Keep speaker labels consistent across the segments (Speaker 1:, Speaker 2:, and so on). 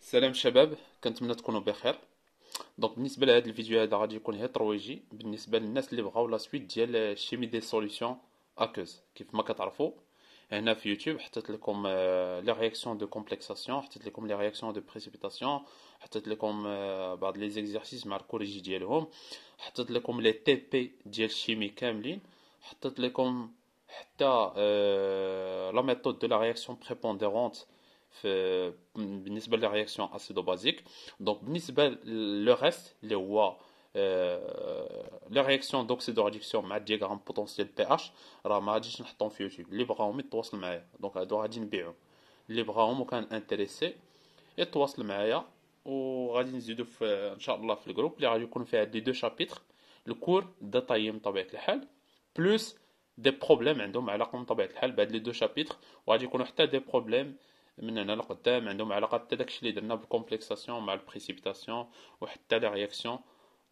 Speaker 1: سلام شباب، كنتمنى تكونوا بخير. دونك بالنسبه لهذا الفيديو هذا غادي يكون غير ترويجي بالنسبه للناس اللي بغاو لا سويت ديال شيمي دي سوليوشن اكوز. كيف ما كتعرفوا هنا في يوتيوب حطيت لكم لي رياكسيون دو كومبلكساسيون، حطيت لكم لي رياكسيون دو بريسيبيتاسيون، حطيت لكم بعض لي زيكزارسيس مع الكوريجي ديالهم، حطيت لكم لي تي بي ديال الشيمي كاملين، حطيت لكم حتى لا ميثود دو لا رياكسيون بريبونديرونت في بالنسبه للرياكسيون اسيدو بازيك. دونك بالنسبه لو ريست اللي هو لي رياكسيون دوكسيدو ريدكسيون مع الدياغرام بوتونسيال بي اش، راه ما غاديش نحطهم في يوتيوب. اللي بغاهم يتواصل معايا، دونك هادو غادي نبيعهم. اللي بغاهم وكان انتريسي يتواصل معايا، وغادي نزيدو في ان شاء الله في الجروب اللي غادي يكون فيها دي دو شابيتر الكور ديتايي من طبيعه الحال، بلوس دي بروبليم عندهم علاقه من طبيعه الحال بهاد لي دو شابيتر، وغادي يكونوا حتى دي بروبليم من هنا لقدام عندهم علاقه حتى داكشي اللي درنا بالكومبلكساسيون مع البريسيبيتاسيون وحتى لي رياكسيون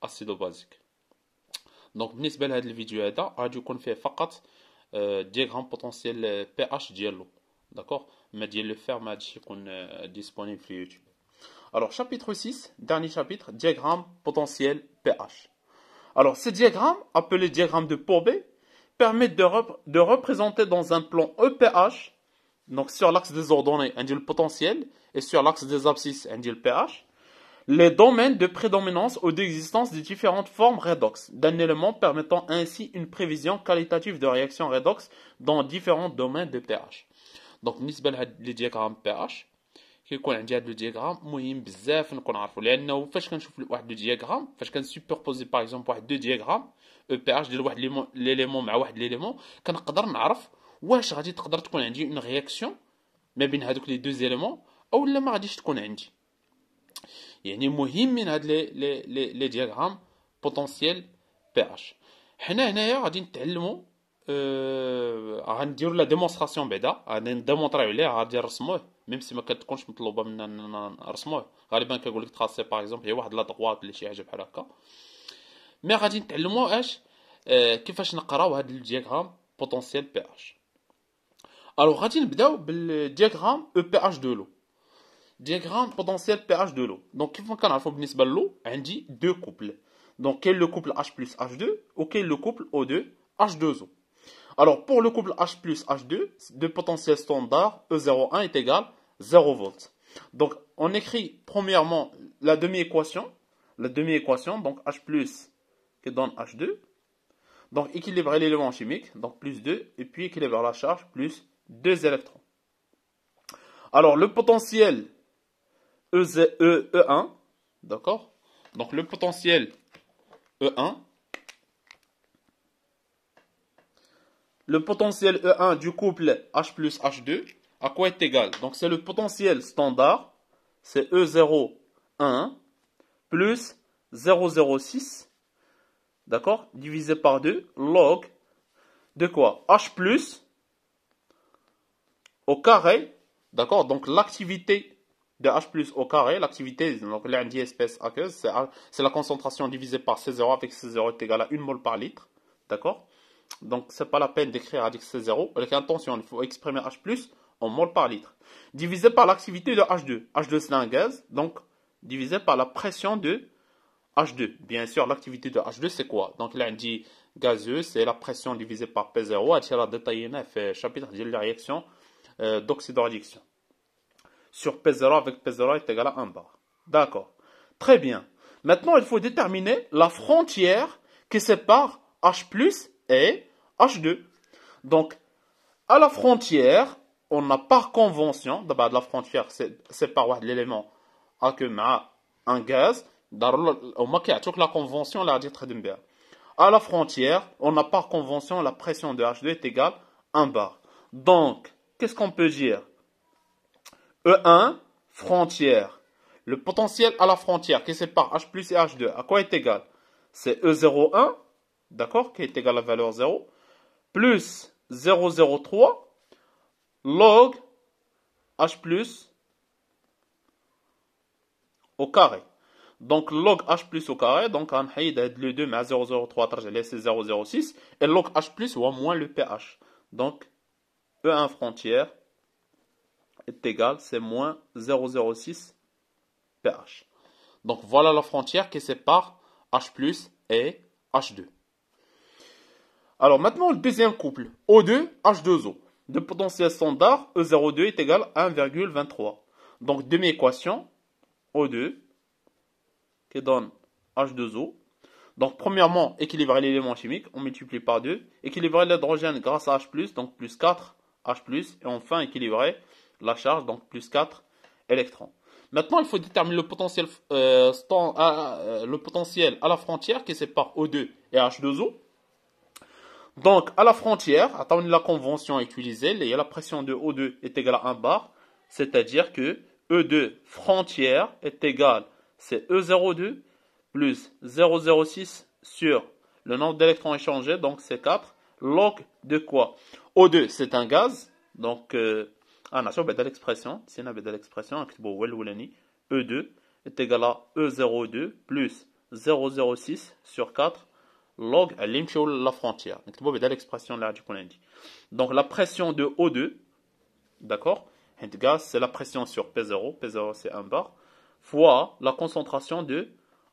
Speaker 1: اسيدو بازيك. دونك بالنسبه لهذا الفيديو هذا غادي يكون فيه فقط دياغرام بوتونسيال بي اش ديالو، داكوغ، ما ديال لو فير ما غاديش يكون ديسپونيبل في يوتيوب. Alors, chapitre 6, dernier chapitre, diagramme potentiel pH. Alors, ce diagramme, appelé diagramme de Pourbaix, permet de représenter dans un plan EPH, donc sur l'axe des ordonnées, on dit le potentiel, et sur l'axe des abscisses, on dit le pH, les domaines de prédominance ou d'existence des différentes formes redox, d'un élément permettant ainsi une prévision qualitative de réaction redox dans différents domaines de pH. Donc, بالنسبة لهاد لي دياغرام pH, كيكون عندي هاد لو دياغرام مهم بزاف نكون عارفو، لانه فاش كنشوف واحد لو دياغرام، فاش كنسوبربوزي باغ اكزومبل واحد دو دياغرام او بي اش ديال واحد ليليمون مع واحد ليليمون، كنقدر نعرف واش غادي تقدر تكون عندي اون رياكسيون ما بين هادوك لي دو زيليمون او لا ما غاديش تكون عندي. يعني مهم من هاد لي دياغرام بوتونسيال بي اش. حنا هنايا غادي نتعلموا غنديروا لا ديمونستراسيون بعدا، غادي نديمونطريو عليه، غادي نرسموه ميم سي ما كتكونش مطلوبه منا نرسموه، غالبا كيقول لك تراسي باغ اكزومبل هي واحد لا دغوات ولا شي حاجه بحال هكا. مي غادي نتعلموا اش كيفاش نقراو هاد الدياغرام بوتونسيال بي اش. الوغ غادي نبداو بالدياغرام او بي اش دو لو، دياغرام بوتونسيال بي اش دو لو. دونك كيف ما كنعرفوا بالنسبه للو عندي دو كوبل، دونك كاين لو كوبل H plus H2 وكاين لو كوبل O2 H2O. Alors, pour le couple H plus H2, le potentiel standard E01 est égal à 0 volts. Donc, on écrit premièrement la demi-équation, donc H plus qui donne H2. Donc, équilibrer l'élément chimique, donc plus 2, et puis équilibrer la charge, plus 2 électrons. Alors, le potentiel E1, d'accord? Donc, le potentiel E1, le potentiel E1 du couple H plus H2, à quoi est égal? Donc c'est le potentiel standard, c'est E0,1 plus 0,06, d'accord, divisé par 2, log de quoi? H plus au carré, d'accord, donc l'activité de H plus au carré, l'activité, donc l'indice espèce aqueuse, c'est la concentration divisée par C0 avec C0 est égal à 1 mol par litre, d'accord? Donc, c'est pas la peine d'écrire avec C0. Avec attention, il faut exprimer H plus en mol par litre. Divisé par l'activité de H2. H2, c'est un gaz. Donc, divisé par la pression de H2. Bien sûr, l'activité de H2, c'est quoi? Donc, là, on dit gazeux, c'est la pression divisée par P0. Elle a détaillé dans le chapitre de la réaction d'oxydoréduction. Sur P0 avec P0 est égal à 1 bar. D'accord. Très bien. Maintenant, il faut déterminer la frontière qui sépare H plus et H2. Donc, à la frontière, on a par convention, d'abord la frontière, c'est par l'élément que un gaz, la convention, la à la frontière, on a par convention la pression de H2 est égale à 1 bar. Donc, qu'est-ce qu'on peut dire? E1, frontière. Le potentiel à la frontière qui sépare H plus et H2, à quoi est égal? C'est E01, d'accord, qui est égal à la valeur 0, plus 0,03 log H plus au carré. Donc log H plus au carré, donc on a le 2 mais 0,03 c'est 0,06 et log H plus ou moins le pH. Donc E1 frontière est égal, c'est moins 0,06 Donc voilà la frontière qui sépare H plus et H2. Alors maintenant le deuxième couple, O2, H2O. De potentiel standard, E02 est égal à 1,23. Donc demi-équation, O2 qui donne H2O. Donc premièrement, équilibrer l'élément chimique, on multiplie par 2. Équilibrer l'hydrogène grâce à H+, donc plus 4 H+. Et enfin équilibrer la charge, donc plus 4 électrons. Maintenant, il faut déterminer le potentiel, le potentiel à la frontière qui sépare O2 et H2O. Donc, à la frontière, attendez la convention utilisée, la pression de O2 est égale à 1 bar, c'est-à-dire que E2 frontière est égal, c'est E02 plus 0,06 sur le nombre d'électrons échangés, donc c'est 4, log de quoi? O2, c'est un gaz, donc, نعطيو بعدا l'expression, نسينا بعدا l'expression, نكتبو هو الأولاني, E2 est égal à E02 plus 0,06 sur 4, log à la frontière. L'expression là du donc la pression de O2, d'accord, gaz c'est la pression sur P0, P0 c'est 1 bar, fois la concentration de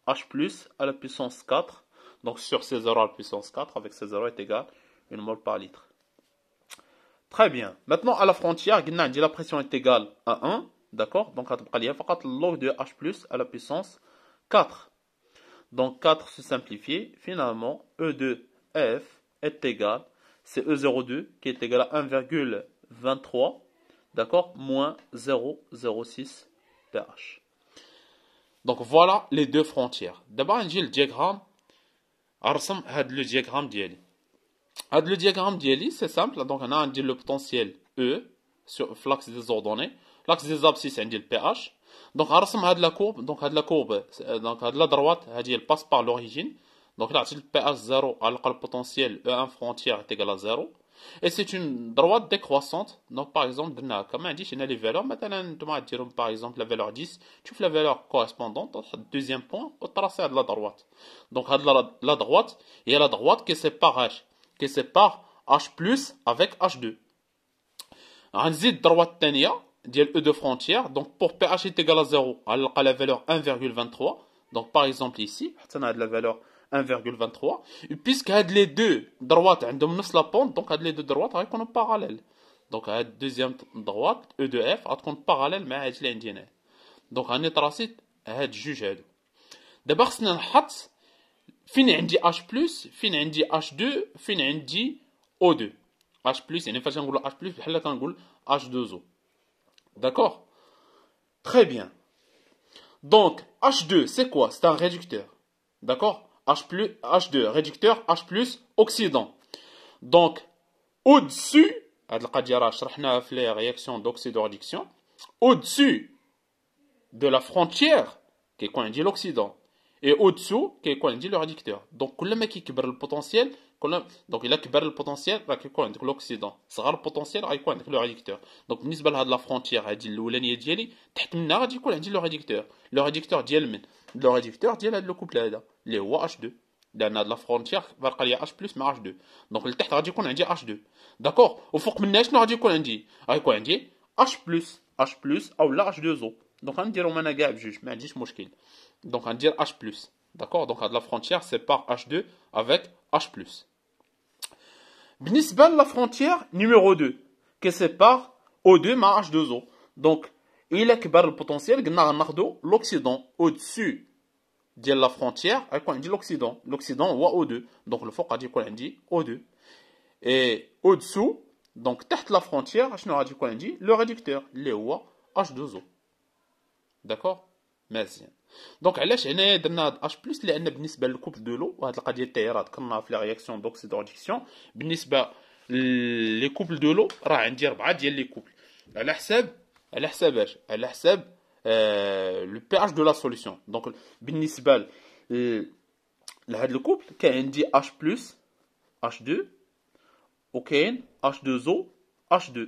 Speaker 1: H plus à la puissance 4, donc sur C0 à la puissance 4 avec C0 est égal à 1 mol par litre. Très bien. Maintenant à la frontière, la pression est égale à 1, d'accord, donc il y a log de H plus à la puissance 4. Donc 4 se simplifie, finalement E2F est égal, c'est E02 qui est égal à 1,23, d'accord, moins 0,06 pH. Donc voilà les deux frontières. D'abord on dit le diagramme, أرسم هذا le diagramme ديالي. هذا le diagramme ديالي c'est simple, donc on a dit le potentiel E sur l'axe des ordonnées, l'axe des abscisses عندي le pH. Donc, on va la courbe. Donc, la courbe, donc, la droite, elle passe par l'origine. Donc, là, le pH 0, alors le potentiel E1 frontière est égal à 0. Et c'est une droite décroissante. Donc, par exemple, comme on dit, il y a les valeurs. Maintenant, par exemple, la valeur 10, tu fais la valeur correspondante, deuxième point, au tracé de la droite. Donc, la droite, il y a la droite qui sépare H, qui sépare H plus avec H2. On dit droite tania. E de frontière, donc pour pH est égal à 0, on a la valeur 1,23. Donc par exemple ici, on a la valeur 1,23. Et puisque les deux droites ont la pente, donc les deux droites sont parallèles. Donc la deuxième droite, E de F, est parallèle avec l'indienne. Donc on est tracé à juge. D'abord, on a fin عندي H+, fin عندي H2, fin عندي O2. H+, يعني فاش نقولوا H+, بحال كنقول H2O. D'accord? Très bien. Donc, H2, c'est quoi? C'est un réducteur. D'accord? H2, réducteur, H+, oxydant. Donc, au-dessus, les réactions d'oxydoréduction, au-dessus de la frontière, qui est quoi? On dit l'oxydant. Et au-dessous, qui est quoi? On dit le réducteur. Donc, كل ما كيكبر البوتنسيال, donc il a كبر البوتنسيال راه كيكون عندك l'oxydant. صغر البوتنسيال غيكون عندك le réducteur. Donc بالنسبه لهاد لا فرونتيير هادي الاولانيه ديالي تحت منها غادي يكون عندي لو ريدكتور ديال من لو ريدكتور ديال هاد لو كوبل هذا اللي هو H2 لان هاد لا فرونتيير باقا ليا H بلس مع H2. دونك لتحت غادي يكون عندي H2 داكور. وفوق منها شنو غادي يكون عندي؟ غيكون عندي H بلس او لا H2O. دونك غنديرهم انا كاع بجوج ما عنديش مشكل. دونك غندير H بلس داكور. دونك هاد لا فرونتيير سيبار H2 avec H بلس. بالنسبة la frontière numéro 2 qui sépare O2 مع H2O. Donc إلا كبر البوتنسيال قلنا غناخدو l'oxydant au-dessus ديال la frontière غيكون عندي l'oxydant هو O2. donc الفوق غادي يكون عندي O2 et au-dessous donc تحت la frontière شنو غادي يكون عندي le réducteur اللي هو H2O. d'accord مزيان. دونك علاش هنا درنا هاد اش بلس؟ لان بالنسبه للكوبل دو لو وهاد القضيه تاهي راه ذكرناها في لا رياكسيون دوكسيدوريكسيون. بالنسبه لي كوبل دو لو راه عندي 4 ديال لي كوبل على حساب اش؟ على حساب لو بي اش دو لا سوليسيون. دونك بالنسبه لهاد الكوبل كاين عندي اش بلس H2 وكاين H2O H2.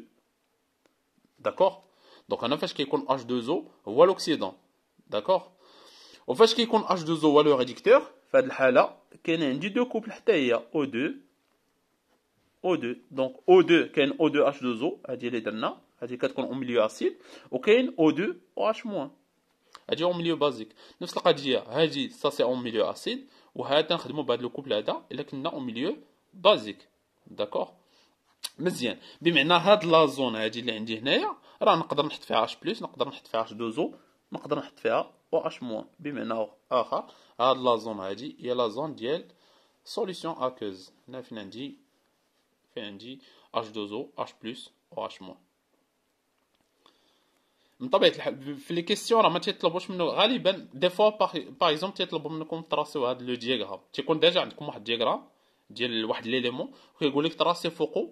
Speaker 1: داكوغ. دونك انا فاش كيكون H2O هو لوكسيدون. داكوغ. وفاش كيكون H2O هو لو ريدكتور في هذه الحاله كاين عندي دو كوبل حتى هي O2 دونك O2 كاين O2 H2O هذه اللي درنا هذه كتكون او ميليو اسيد وكاين O2 OH-. هادي اون ميليو بازيك. نفس القضيه هادي سا سي اون ميليو اسيد، وهذا نخدمو بهاد لو كوبل هذا الا كنا اون ميليو بازيك. داكوغ مزيان. بمعنى هاد لا زون هادي اللي عندي هنايا راه نقدر نحط فيها اش بلس، نقدر نحط فيها اش دوزو، نقدر نحط فيها او اش موان. بمعنى اخر هاد لا زون هادي هي لا زون ديال سوليسيون اكوز. هنا فين عندي اش دوزو اش بلس او اش موان. من طبيعه الحال في لي كيسيون راه ما تيطلبوش منه غالبا دي فوا باغ اكزومبل تيطلبوا منكم تراسيو هاد لو دياغرام، تيكون ديجا عندكم واحد الدياغرام ديال واحد ليليمون وكيقول لك تراسي فوقو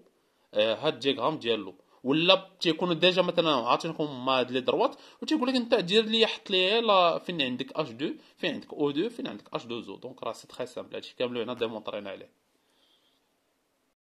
Speaker 1: هاد الدياغرام ديالو، ولا تيكونوا ديجا مثلا عاطينكم هاد لي دروات وتيقول لك انت دير لي حط لي لا فين عندك اش 2 فين عندك او 2 فين عندك اش 2 زو. دونك راه سي تري سامبل، هادشي كامل هنا ديمونطرينا عليه.